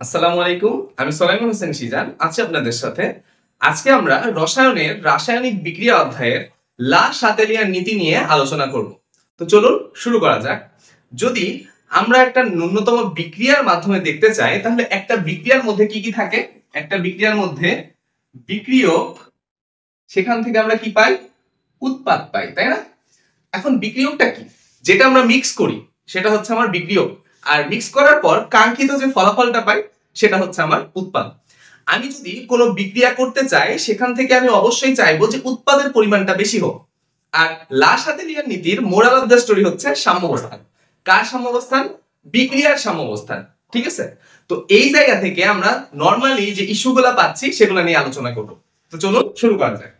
আসসালামু আলাইকুম, আমি সোলাইমান হোসেন সিজান আছি আপনাদের সাথে। আজকে আমরা রসায়নের রাসায়নিক বিক্রিয়া অধ্যায়ের লা শাতেলিয়ার নীতি নিয়ে আলোচনা করব। তো চলুন শুরু করা যাক। যদি আমরা একটা ন্যূনতম বিক্রিয়ার মাধ্যমে দেখতে চাই, তাহলে একটা বিক্রিয়ার মধ্যে কি কি থাকে? একটা বিক্রিয়ার মধ্যে বিক্রিয়ক, সেখান থেকে আমরা কি পাই? উৎপাদ পাই, তাই না? এখন বিক্রিয়কটা কি? যেটা আমরা মিক্স করি সেটা হচ্ছে আমার বিক্রিয়ক, আর মিক্স করার পর কাঙ্ক্ষিত যে ফলাফলটা পাই সেটা হচ্ছে আমার উৎপাদ। আমি যদি কোনো বিক্রিয়া করতে চাই, সেখান থেকে আমি অবশ্যই চাইবো যে উৎপাদের পরিমাণটা বেশি হোক। আর লা শাতেলিয়ার নীতির মোরাল অফ দ্য স্টোরি হচ্ছে সাম্যাবস্থান। কার সাম্যাবস্থান? বিক্রিয়ার সাম্যাবস্থান। ঠিক আছে? তো এই জায়গা থেকে আমরা নরমালি যে ইস্যুগুলো পাচ্ছি সেগুলো নিয়ে আলোচনা করব। তো চলুন শুরু করা যাক।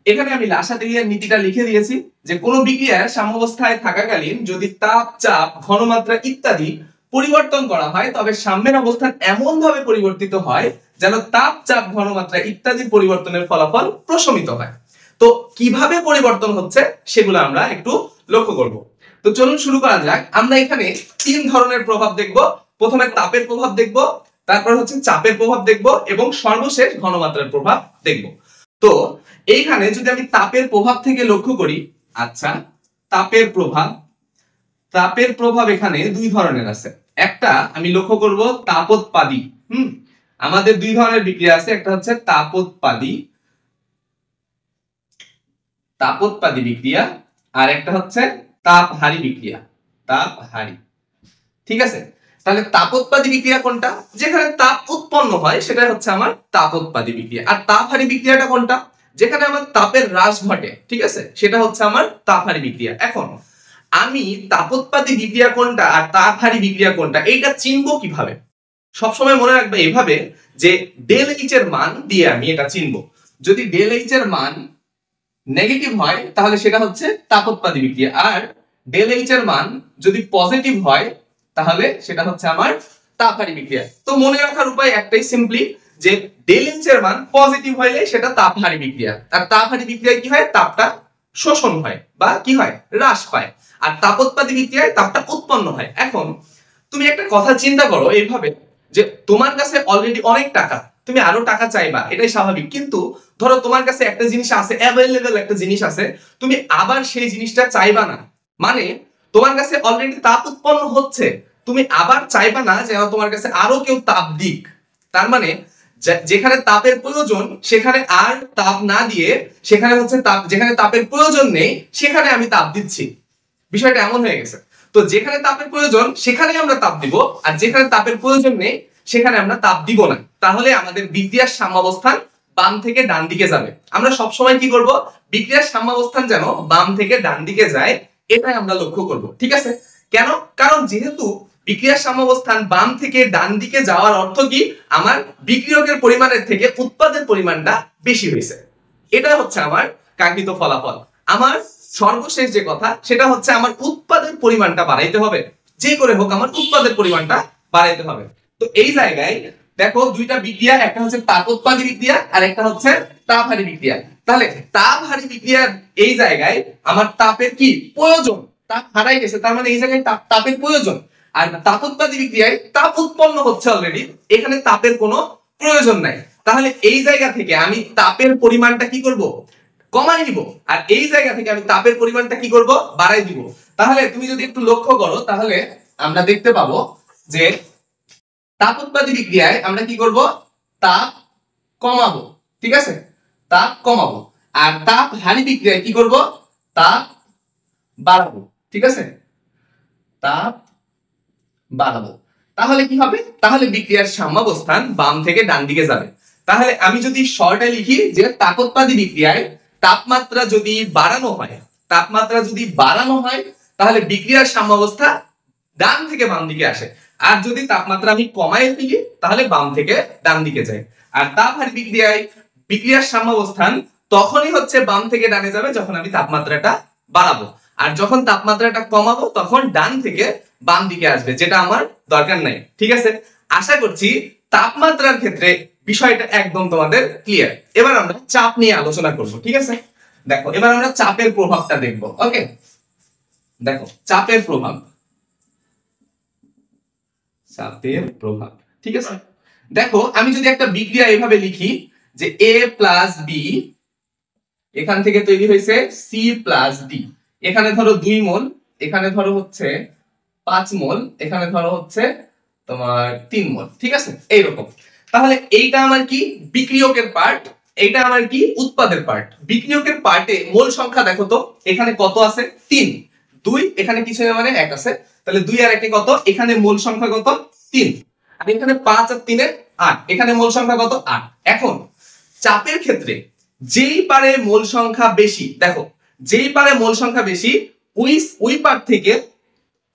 এখানে আমি লা শাতেলিয়ার নীতিটা লিখে দিয়েছি যে কোন বিক্রিয়ার সাম্যাবস্থায় থাকাকালীন যদি তাপ, চাপ, ঘনমাত্রা ইত্যাদি পরিবর্তন করা হয়, তবে সাম্যের অবস্থান এমন ভাবে পরিবর্তিত হয় যেন তাপ, চাপ, ঘনমাত্রা ইত্যাদি পরিবর্তনের ফলাফল প্রশমিত হয়। তো কিভাবে পরিবর্তন হচ্ছে সেগুলো আমরা একটু লক্ষ্য করব। তো চলুন শুরু করা যাক। আমরা এখানে তিন ধরনের প্রভাব দেখব। প্রথমে তাপের প্রভাব দেখব, তারপর হচ্ছে চাপের প্রভাব দেখব, এবং সর্বশেষ ঘনমাত্রার প্রভাব দেখব। তো এইখানে যদি আমি তাপের প্রভাব থেকে লক্ষ্য করি, আচ্ছা, তাপের প্রভাব এখানে দুই ধরনের আছে। একটা আমি লক্ষ্য করব তাপোৎপাদী। আমাদের দুই ধরনের বিক্রিয়া আছে, একটা হচ্ছে তাপোৎপাদী বিক্রিয়া, আর একটা হচ্ছে তাপহারী বিক্রিয়া। ঠিক আছে? তাহলে তাপোৎপাদী বিক্রিয়া কোনটা? যেখানে তাপ উৎপন্ন হয় সেটা হচ্ছে আমার তাপোৎপাদী বিক্রিয়া। আর তাপহারী বিক্রিয়াটা কোনটা? যেখানে আমার তাপের হ্রাস ঘটে, ঠিক আছে, সেটা হচ্ছে আমার তাপহারী বিক্রিয়া। এখন আমি তাপোৎপাদী বিক্রিয়া কোনটা আর তাপহারী বিক্রিয়া কোনটা, এইটা চিনবো কিভাবে? সবসময় মনে রাখবে এভাবে যে ডেল এইচ এর মান দিয়ে আমি এটা চিনবো। যদি ডেল এইচ এর মান নেগেটিভ হয় তাহলে সেটা হচ্ছে তাপোৎপাদী বিক্রিয়া, আর ডেল এইচ এর মান যদি পজিটিভ হয় তাহলে সেটা হচ্ছে আমার তাপহারী বিক্রিয়া। তো মনে রাখার উপায় একটাই, সিম্পলি যে ডেল এইচ এর মান পজিটিভ হইলে সেটা তাপহারী বিক্রিয়া, আর তাপহারী বিক্রিয়ায় কি হয়? তাপটা শোষণ হয় বা কি হয়? হ্রাস পায়। আর তাপোৎপাদী বিক্রিয়ায় তাপটা উৎপন্ন হয়। এখন তুমি একটা কথা চিন্তা করো এইভাবে, যে তোমার কাছে অলরেডি অনেক টাকা, তুমি আরো টাকা চাইবা, এটাই স্বাভাবিক। কিন্তু ধরো তোমার কাছে একটা জিনিস আছে, অ্যাভেলেবল একটা জিনিস আছে, তুমি আবার সেই জিনিসটা চাইবা না। মানে তোমার কাছে অলরেডি তাপ উৎপন্ন হচ্ছে, তুমি আবার চাইবা না যে তোমার কাছে আরো কেউ তাপ দিক। তার মানে যেখানে তাপের প্রয়োজন সেখানে আর তাপ না দিয়ে, সেখানে হচ্ছে তাপ, যেখানে তাপের প্রয়োজন নেই সেখানে আমি তাপ দিচ্ছি। বিষয়টা এমন হয়ে গেছে। তো যেখানে তাপের প্রয়োজন সেখানে আমরা তাপ দিব, আর যেখানে তাপের প্রয়োজন নেই সেখানে আমরা তাপ দিব না। তাহলে আমাদের বিক্রিয়ার সাম্যাবস্থান বাম থেকে ডান দিকে যাবে। আমরা সব সময় কি করব? বিক্রিয়ার সাম্যাবস্থান যেন বাম থেকে ডান দিকে যায়, এটাই আমরা লক্ষ্য করব। ঠিক আছে? কেন? কারণ যেহেতু বিক্রিয়ার সাম্যাবস্থান বাম থেকে ডান দিকে যাওয়ার অর্থ কি? আমার বিক্রিয়কের পরিমাণের থেকে উৎপাদের পরিমাণটা বেশি হয়েছে। এটা হচ্ছে আমার কাঙ্ক্ষিত ফলাফল। আমার সর্বশেষ যে কথা সেটা হচ্ছে আমার উৎপাদের পরিমাণটা বাড়াইতে হবে। যে করে হোক আমার উৎপাদের পরিমাণটা বাড়াইতে হবে। তো এই জায়গায় দেখো দুইটা বিক্রিয়া, একটা হচ্ছে তাপোৎপাদী বিক্রিয়া আর একটা হচ্ছে তাপহারী বিক্রিয়া। তাহলে তাপহারী বিক্রিয়ার এই জায়গায় আমার তাপের কি প্রয়োজন? তাপ হারাই গেছে, তার মানে এই জায়গায় তাপের প্রয়োজন। আর তাপোৎপাদী বিক্রিয়ায় তাপ উৎপন্ন হচ্ছে অলরেডি, এখানে তাপের কোনো প্রয়োজন নাই। তাহলে এই জায়গা থেকে আমি তাপের পরিমাণটা কি করব? কমাই দিব। আর এই জায়গা থেকে আমি তাপের পরিমাণটা কি করব? বাড়াই দিব। তাহলে তুমি যদি একটু লক্ষ্য করো তাহলে আমরা দেখতে পাবো যে তাপোৎপাদী বিক্রিয়ায় আমরা কি করব? তাপ কমাবো। ঠিক আছে? তাপ কমাবো। আর তাপহারী বিক্রিয়ায় কি করব? তাপ বাড়াবো। ঠিক আছে? তাপ বাড়াবো। তাহলে কি হবে? তাহলে বিক্রিয়ার সাম্যাবস্থান বাম থেকে ডান দিকে যাবে। তাহলে আমি যদি শর্টে লিখি যে তাপোৎপাদী বিক্রিয়ায় তাপমাত্রা যদি বাড়ানো হয় তাহলে বিক্রিয়ার সাম্যাবস্থা ডান থেকে বাম দিকে আসে। আর যদি তাপমাত্রা আমি কমায় ফেলি তাহলে বাম থেকে ডান দিকে যায়। আর তাপহারী বিক্রিয়ায় বিক্রিয়ার সাম্যাবস্থান তখনই হচ্ছে বাম থেকে ডানে যাবে যখন আমি তাপমাত্রাটা বাড়াবো। আর যখন তাপমাত্রাটা কমাবো তখন ডান থেকে বাম দিকে আসবে, যেটা আমার দরকার নাই। ঠিক আছে? আশা করছি তাপমাত্রার ক্ষেত্রে বিষয়টা একদম তোমাদের ক্লিয়ার। এবার আমরা চাপ নিয়ে আলোচনা করব। ঠিক আছে? দেখো এবার আমরা চাপের প্রভাবটা দেখব। ওকে, দেখো চাপের প্রভাব। ঠিক আছে? দেখো আমি যদি একটা বিক্রিয়া এভাবে লিখি যে এ প্লাস বি এখান থেকে তৈরি হয়েছে সি প্লাস ডি, এখানে ধরো 2 মোল, এখানে ধরো হচ্ছে 5 মোল, এখানে ধরো হচ্ছে তোমার 3 মোল, ঠিক আছে এইরকম। তাহলে এইটা আমার কি বিক্রিয়কের পার্ট, এইটা আমার কি উৎপাদের পার্ট। বিক্রিয়কের পার্টে মোল সংখ্যা দেখো তো এখানে কত আছে 3, 2 এখানে কিছু না মানে 1 আছে, তাহলে 2 আর 1 কত, এখানে মোল সংখ্যা কত 3, আর এখানে 5 আর 3 এর 8, এখানে মোল সংখ্যা কত 8। এখন চাপের ক্ষেত্রে যেই পারে মোল সংখ্যা বেশি, দেখো যেই পারে মোল সংখ্যা বেশি ওই পার থেকে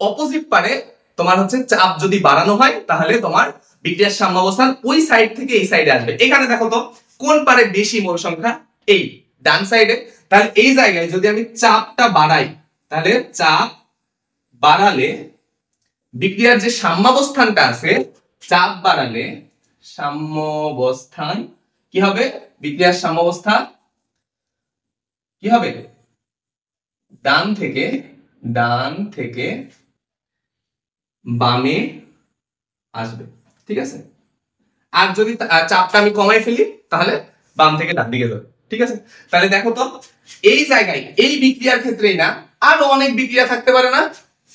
অপোজিট পারে তোমার হচ্ছে চাপ যদি বাড়ানো হয় তাহলে তোমার বিক্রিয়ার সাম্যাবস্থান ওই সাইড থেকে এই সাইডে আসবে। এখানে দেখো তো কোন পারে বেশি মোল সংখ্যা, এই ডান সাইডে, তাহলে এই জায়গায় যদি আমি চাপটা বাড়াই তাহলে চাপ বাড়ালে বিক্রিয়ার যে সাম্যাবস্থানটা আছে, চাপ বাড়ালে সাম্যাবস্থান কি হবে, বিক্রিয়ার সাম্যাবস্থা কি হবে ডান থেকে বামে আসবে, ঠিক আছে। আর যদি চাপটা আমি কমাই ফেলি তাহলে বাম থেকে ডান দিকে যাবে, ঠিক আছে। তাহলে দেখো তো এই জায়গায় এই বিক্রিয়ার ক্ষেত্রেই না, আরো অনেক বিক্রিয়া থাকতে পারে না,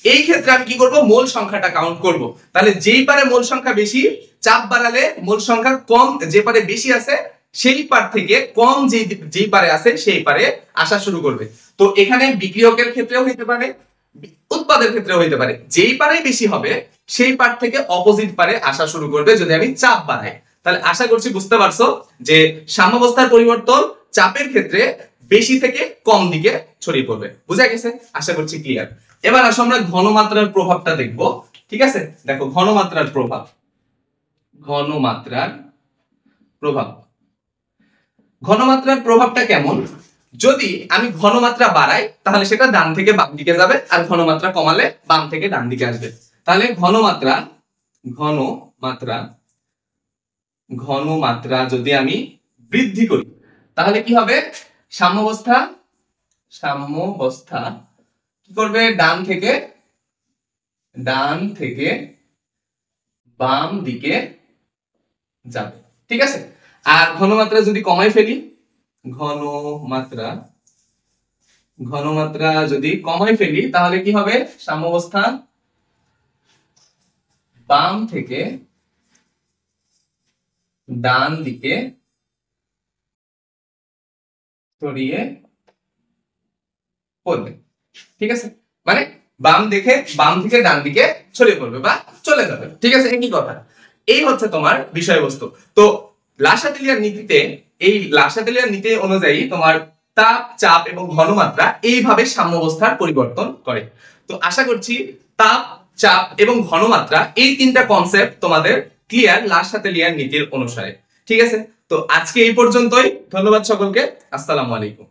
এই ক্ষেত্রে আমি কি করব মোল সংখ্যাটা কাউন্ট করব। তাহলে যেই পারে মোল সংখ্যা বেশি চাপ বাড়ালে মোল সংখ্যা কম, যে পারে বেশি আছে সেই পার থেকে কম যেই পারে আছে সেই পারে আসা শুরু করবে। তো এখানে বিক্রিয়কের ক্ষেত্রেও হইতে পারে, উৎপাদের ক্ষেত্রেও হইতে পারে, যেই পারে বেশি হবে সেই পার থেকে অপোজিট পারে আসা শুরু করবে যদি আমি চাপ বাড়াই। তাহলে আশা করছি বুঝতে পারছো যে সাম্যাবস্থার পরিবর্তন চাপের ক্ষেত্রে বেশি থেকে কম দিকে ছড়িয়ে পড়বে, বুঝা গেছে? আশা করছি ক্লিয়ার। এবার আসো আমরা ঘনমাত্রার প্রভাবটা দেখব, ঠিক আছে। দেখো ঘনমাত্রার প্রভাব, ঘনমাত্রার প্রভাবটা কেমন, যদি আমি ঘনমাত্রা বাড়াই তাহলে সেটা ডান থেকে বাম দিকে যাবে, আর ঘনমাত্রা কমালে বাম থেকে ডান দিকে আসবে। তাহলে ঘনমাত্রা যদি আমি বৃদ্ধি করি তাহলে কি হবে, সাম্যাবস্থা কি করবে, ডান থেকে বাম দিকে যাবে, ঠিক আছে। আর ঘনমাত্রা যদি কমাই ফেলি, ঘনমাত্রা যদি কমাই ফেলি তাহলে কি হবে, সাম্যাবস্থা বাম থেকে ডান দিকে ছড়িয়ে পড়বে, ঠিক আছে। মানে বাম থেকে ডান দিকে ছড়িয়ে পড়বে বা চলে যাবে, ঠিক আছে, একই কথা। এই হচ্ছে তোমার বিষয়বস্তু। তো লাসাতেলিয়ার নীতি অনুযায়ী তোমার তাপ, চাপ এবং ঘনমাত্রা এইভাবে সাম্যাবস্থার পরিবর্তন করে। তো আশা করছি তাপ, চাপ এবং ঘনমাত্রা এই তিনটা কনসেপ্ট তোমাদের ক্লিয়ার লাসাতেলিয়ার নীতির অনুসারে, ঠিক আছে। তো আজকে এই পর্যন্তই, ধন্যবাদ সকলকে, আসসালামু আলাইকুম।